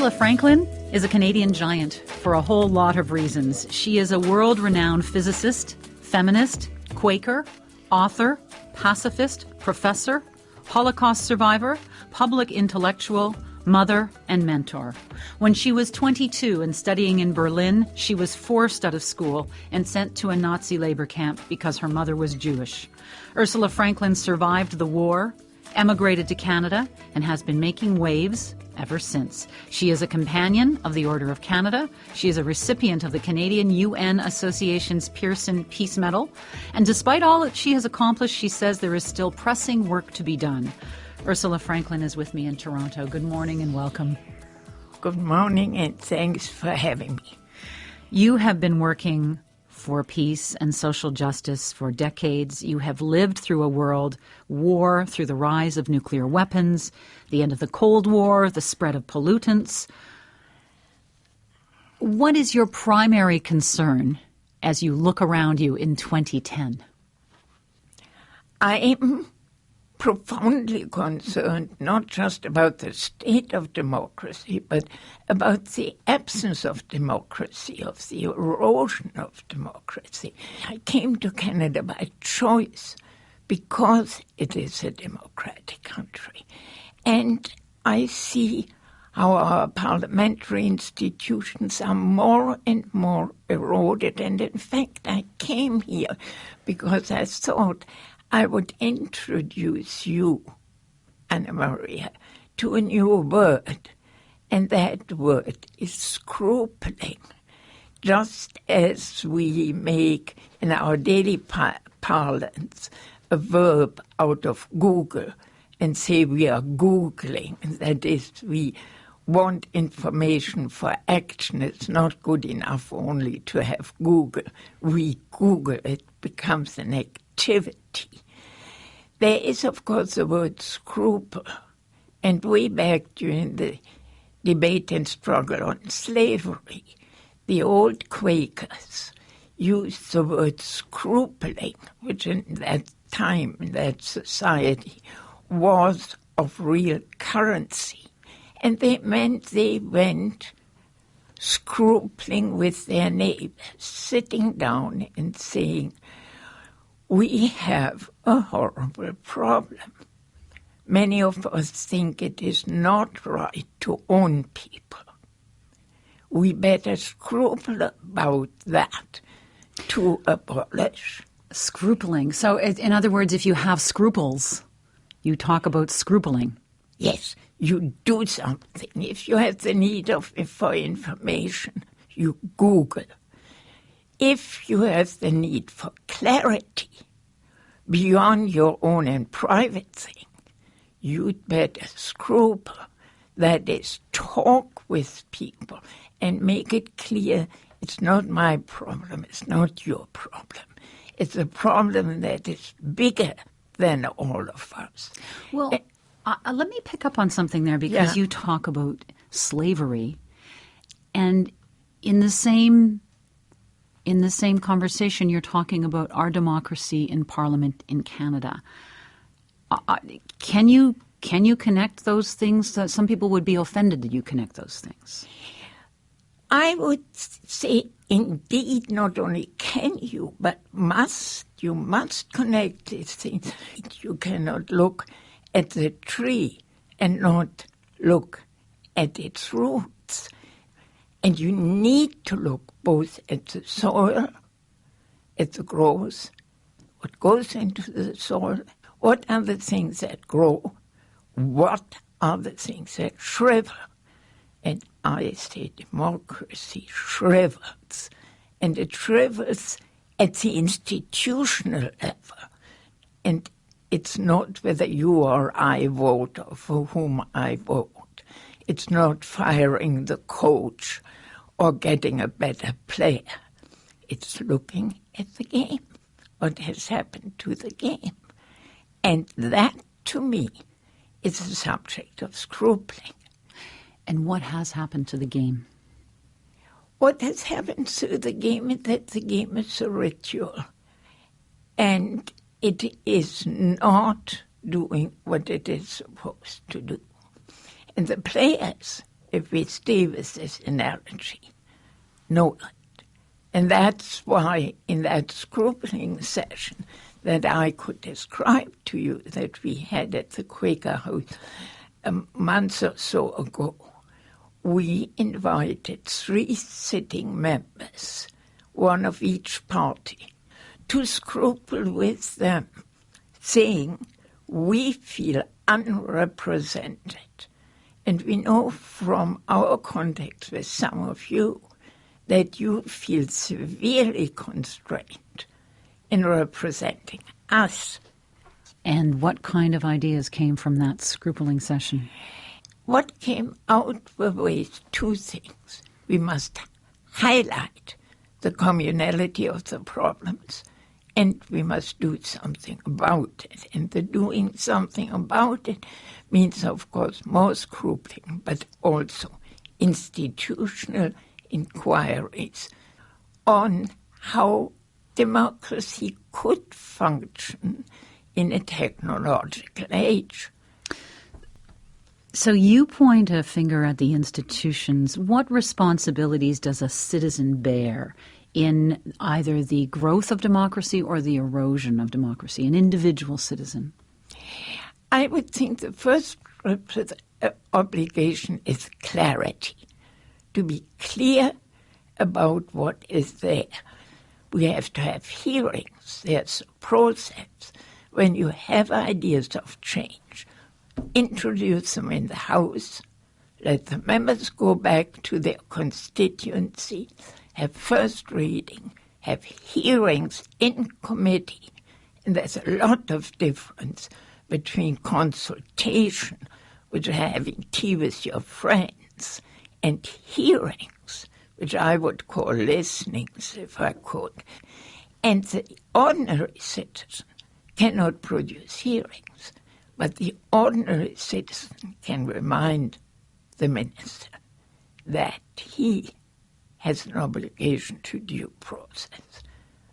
Ursula Franklin is a Canadian giant for a whole lot of reasons. She is a world-renowned physicist, feminist, Quaker, author, pacifist, professor, Holocaust survivor, public intellectual, mother, and mentor. When she was 22 and studying in Berlin, she was forced out of school and sent to a Nazi labor camp because her mother was Jewish. Ursula Franklin survived the war, emigrated to Canada, and has been making waves ever since. She is a companion of the Order of Canada. She is a recipient of the Canadian UN Association's Pearson Peace Medal. And despite all that she has accomplished, she says there is still pressing work to be done. Ursula Franklin is with me in Toronto. Good morning and welcome. Good morning and thanks for having me. You have been working for peace and social justice for decades. You have lived through a world war, through the rise of nuclear weapons, the end of the Cold War, the spread of pollutants. What is your primary concern as you look around you in 2010? I am profoundly concerned not just about the state of democracy, but about the absence of democracy, of the erosion of democracy. I came to Canada by choice because it is a democratic country. And I see how our parliamentary institutions are more and more eroded. And in fact, I came here because I thought I would introduce you, Anna Maria, to a new word, and that word is scrupling. Just as we make in our daily parlance a verb out of Google and say we are Googling, that is, we want information for action. It's not good enough only to have Google. We Google, it becomes an activity. There is, of course, the word scruple. And way back during the debate and struggle on slavery, the old Quakers used the word scrupling, which in that time, in that society, was of real currency. And they meant they went scrupling with their neighbors, sitting down and saying, we have a horrible problem. Many of us think it is not right to own people. We better scruple about that to abolish. Scrupling. So, in other words, if you have scruples, you talk about scrupling. Yes, you do something. If you have the need for information, you Google. If you have the need for clarity beyond your own and private thing, you'd better scruple. That is, talk with people and make it clear it's not my problem, it's not your problem. It's a problem that is bigger than all of us. Well, let me pick up on something there because you talk about slavery, and in the same conversation, you're talking about our democracy in Parliament in Canada. Can you connect those things? Some people would be offended that you connect those things. I would say, indeed, not only can you, but must. You must connect these things. You cannot look at the tree and not look at its roots. And you need to look both at the soil, at the growth, what goes into the soil, what are the things that grow, what are the things that shrivel. And I say democracy shrivels, and it shrivels at the institutional level. And it's not whether you or I vote or for whom I vote. It's not firing the coach or getting a better player. It's looking at the game, what has happened to the game. And that, to me, is a subject of scrupling. And what has happened to the game? What has happened to the game is that the game is a ritual. And it is not doing what it is supposed to do. And the players if we stay with this analogy. No. And that's why in that scrupling session that I could describe to you that we had at the Quaker House a month or so ago, we invited 3 sitting members, one of each party, to scruple with them, saying, we feel unrepresented. And we know from our contact with some of you that you feel severely constrained in representing us. And what kind of ideas came from that scrupling session? What came out were 2 things. We must highlight the communality of the problems, and we must do something about it. And the doing something about it means, of course, more scrupling, but also institutional inquiries on how democracy could function in a technological age. So you point a finger at the institutions. What responsibilities does a citizen bear in either the growth of democracy or the erosion of democracy, an individual citizen? I would think the first obligation is clarity, to be clear about what is there. We have to have hearings. There's a process. When you have ideas of change, introduce them in the House, let the members go back to their constituency, have first reading, have hearings in committee. And there's a lot of difference between consultation, which are having tea with your friends, and hearings, which I would call listenings, if I could. And the ordinary citizen cannot produce hearings, but the ordinary citizen can remind the minister that he has an obligation to due process.